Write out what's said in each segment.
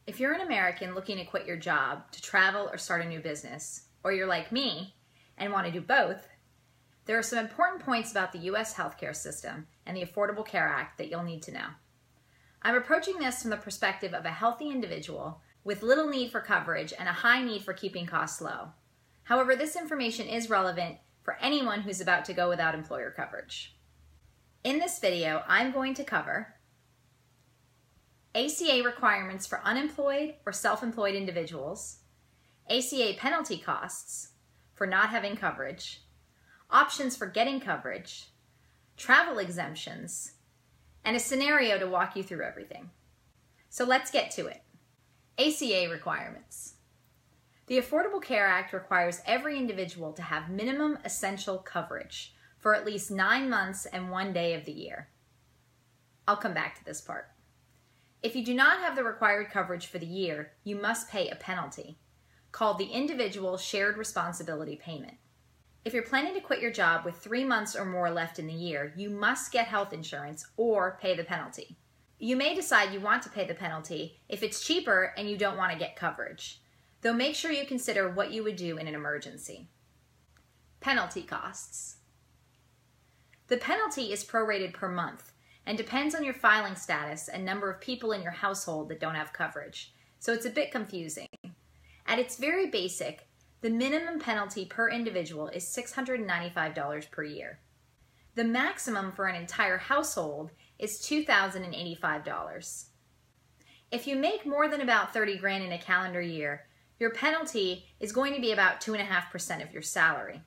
If you're an American looking to quit your job to travel or start a new business, or you're like me and want to do both, there are some important points about the U.S. healthcare system and the Affordable Care Act that you'll need to know. I'm approaching this from the perspective of a healthy individual with little need for coverage and a high need for keeping costs low. However, this information is relevant for anyone who's about to go without employer coverage. In this video, I'm going to cover ACA requirements for unemployed or self-employed individuals, ACA penalty costs for not having coverage, options for getting coverage, travel exemptions, and a scenario to walk you through everything. So let's get to it. ACA requirements. The Affordable Care Act requires every individual to have minimum essential coverage for at least 9 months and 1 day of the year. I'll come back to this part. If you do not have the required coverage for the year, you must pay a penalty, called the Individual Shared Responsibility Payment. If you're planning to quit your job with 3 months or more left in the year, you must get health insurance or pay the penalty. You may decide you want to pay the penalty if it's cheaper and you don't want to get coverage, though make sure you consider what you would do in an emergency. Penalty costs. The penalty is prorated per month and depends on your filing status and number of people in your household that don't have coverage, so it's a bit confusing. At its very basic, the minimum penalty per individual is $695 per year. The maximum for an entire household is $2,085. If you make more than about 30 grand in a calendar year, your penalty is going to be about 2.5% of your salary.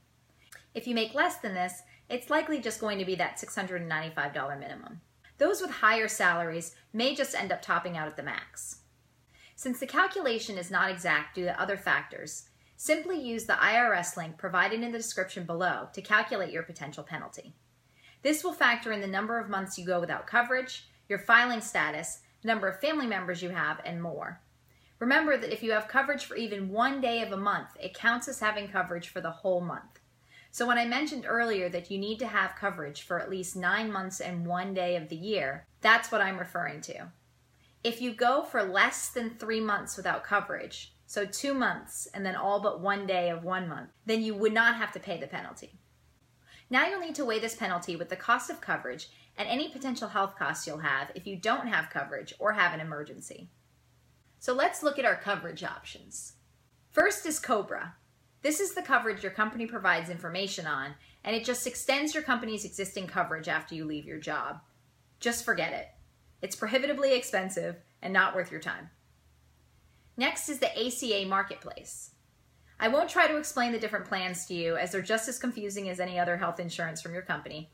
If you make less than this, it's likely just going to be that $695 minimum. Those with higher salaries may just end up topping out at the max. Since the calculation is not exact due to other factors, simply use the IRS link provided in the description below to calculate your potential penalty. This will factor in the number of months you go without coverage, your filing status, the number of family members you have, and more. Remember that if you have coverage for even 1 day of a month, it counts as having coverage for the whole month. So when I mentioned earlier that you need to have coverage for at least 9 months and 1 day of the year, that's what I'm referring to. If you go for less than 3 months without coverage, so 2 months and then all but 1 day of 1 month, then you would not have to pay the penalty. Now you'll need to weigh this penalty with the cost of coverage and any potential health costs you'll have if you don't have coverage or have an emergency. So let's look at our coverage options. First is COBRA. This is the coverage your company provides information on, and it just extends your company's existing coverage after you leave your job. Just forget it. It's prohibitively expensive and not worth your time. Next is the ACA Marketplace. I won't try to explain the different plans to you as they're just as confusing as any other health insurance from your company,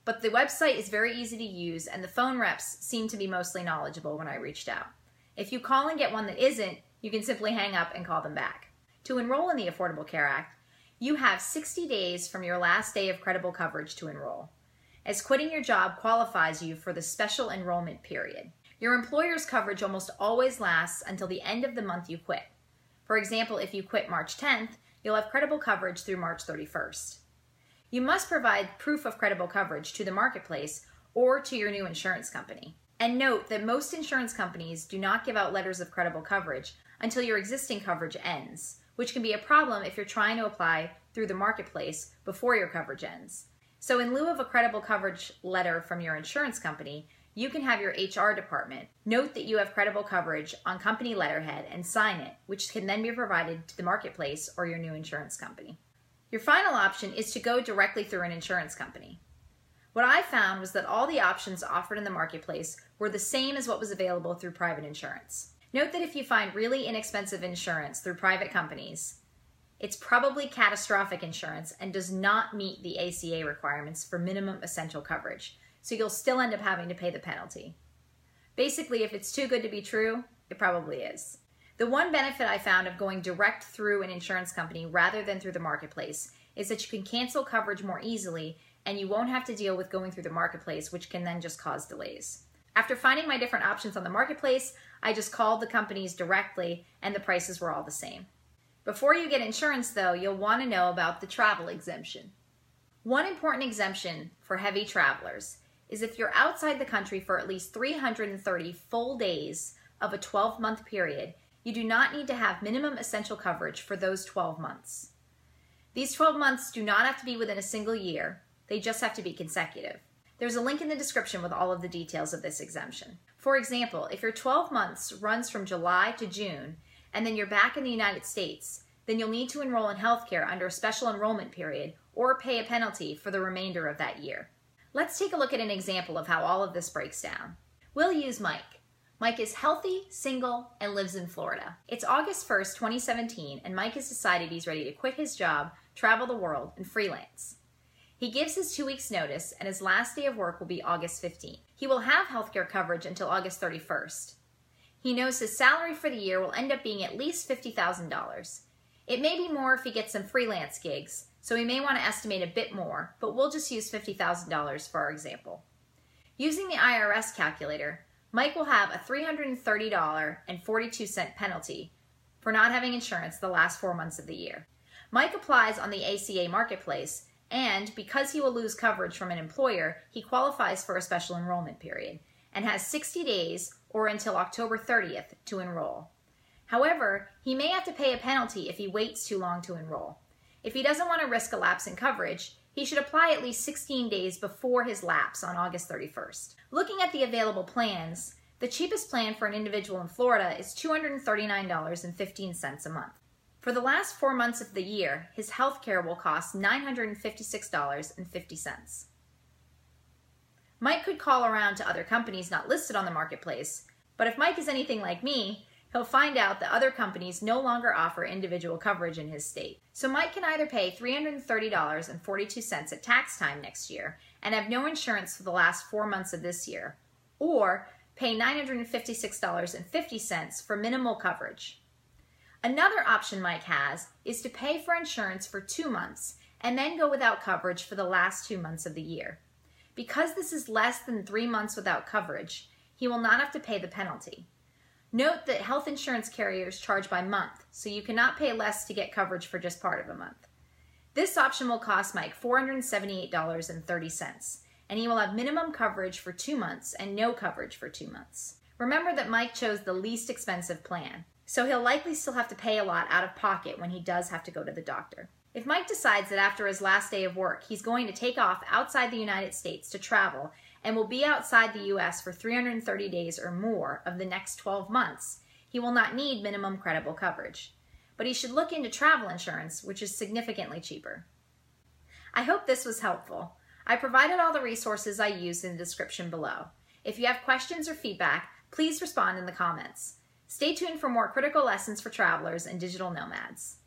but the website is very easy to use and the phone reps seem to be mostly knowledgeable when I reached out. If you call and get one that isn't, you can simply hang up and call them back. To enroll in the Affordable Care Act, you have 60 days from your last day of credible coverage to enroll, as quitting your job qualifies you for the special enrollment period. Your employer's coverage almost always lasts until the end of the month you quit. For example, if you quit March 10th, you'll have credible coverage through March 31st. You must provide proof of credible coverage to the marketplace or to your new insurance company. And note that most insurance companies do not give out letters of credible coverage until your existing coverage ends, which can be a problem if you're trying to apply through the marketplace before your coverage ends. So in lieu of a credible coverage letter from your insurance company, you can have your HR department note that you have credible coverage on company letterhead and sign it, which can then be provided to the marketplace or your new insurance company. Your final option is to go directly through an insurance company. What I found was that all the options offered in the marketplace were the same as what was available through private insurance. Note that if you find really inexpensive insurance through private companies, it's probably catastrophic insurance and does not meet the ACA requirements for minimum essential coverage, so you'll still end up having to pay the penalty. Basically, if it's too good to be true, it probably is. The one benefit I found of going direct through an insurance company rather than through the marketplace is that you can cancel coverage more easily and you won't have to deal with going through the marketplace, which can then just cause delays. After finding my different options on the marketplace, I just called the companies directly and the prices were all the same. Before you get insurance though, you'll want to know about the travel exemption. One important exemption for heavy travelers is if you're outside the country for at least 330 full days of a 12-month period, you do not need to have minimum essential coverage for those 12 months. These 12 months do not have to be within a single year, they just have to be consecutive. There's a link in the description with all of the details of this exemption. For example, if your 12 months runs from July to June, and then you're back in the United States, then you'll need to enroll in healthcare under a special enrollment period or pay a penalty for the remainder of that year. Let's take a look at an example of how all of this breaks down. We'll use Mike. Mike is healthy, single, and lives in Florida. It's August 1st, 2017, and Mike has decided he's ready to quit his job, travel the world, and freelance. He gives his 2 weeks notice, and his last day of work will be August 15th. He will have healthcare coverage until August 31st. He knows his salary for the year will end up being at least $50,000. It may be more if he gets some freelance gigs, so he may want to estimate a bit more, but we'll just use $50,000 for our example. Using the IRS calculator, Mike will have a $330.42 penalty for not having insurance the last 4 months of the year. Mike applies on the ACA marketplace, and because he will lose coverage from an employer, he qualifies for a special enrollment period and has 60 days or until October 30th to enroll. However, he may have to pay a penalty if he waits too long to enroll. If he doesn't want to risk a lapse in coverage, he should apply at least 16 days before his lapse on August 31st. Looking at the available plans, the cheapest plan for an individual in Florida is $239.15 a month. For the last 4 months of the year, his health care will cost $956.50. Mike could call around to other companies not listed on the marketplace, but if Mike is anything like me, he'll find out that other companies no longer offer individual coverage in his state. So Mike can either pay $330.42 at tax time next year and have no insurance for the last 4 months of this year, or pay $956.50 for minimal coverage. Another option Mike has is to pay for insurance for 2 months and then go without coverage for the last 2 months of the year. Because this is less than 3 months without coverage, he will not have to pay the penalty. Note that health insurance carriers charge by month, so you cannot pay less to get coverage for just part of a month. This option will cost Mike $478.30, and he will have minimum coverage for 2 months and no coverage for 2 months. Remember that Mike chose the least expensive plan, so he'll likely still have to pay a lot out of pocket when he does have to go to the doctor. If Mike decides that after his last day of work, he's going to take off outside the United States to travel and will be outside the U.S. for 330 days or more of the next 12 months, he will not need minimum credible coverage. But he should look into travel insurance, which is significantly cheaper. I hope this was helpful. I provided all the resources I used in the description below. If you have questions or feedback, please respond in the comments. Stay tuned for more critical lessons for travelers and digital nomads.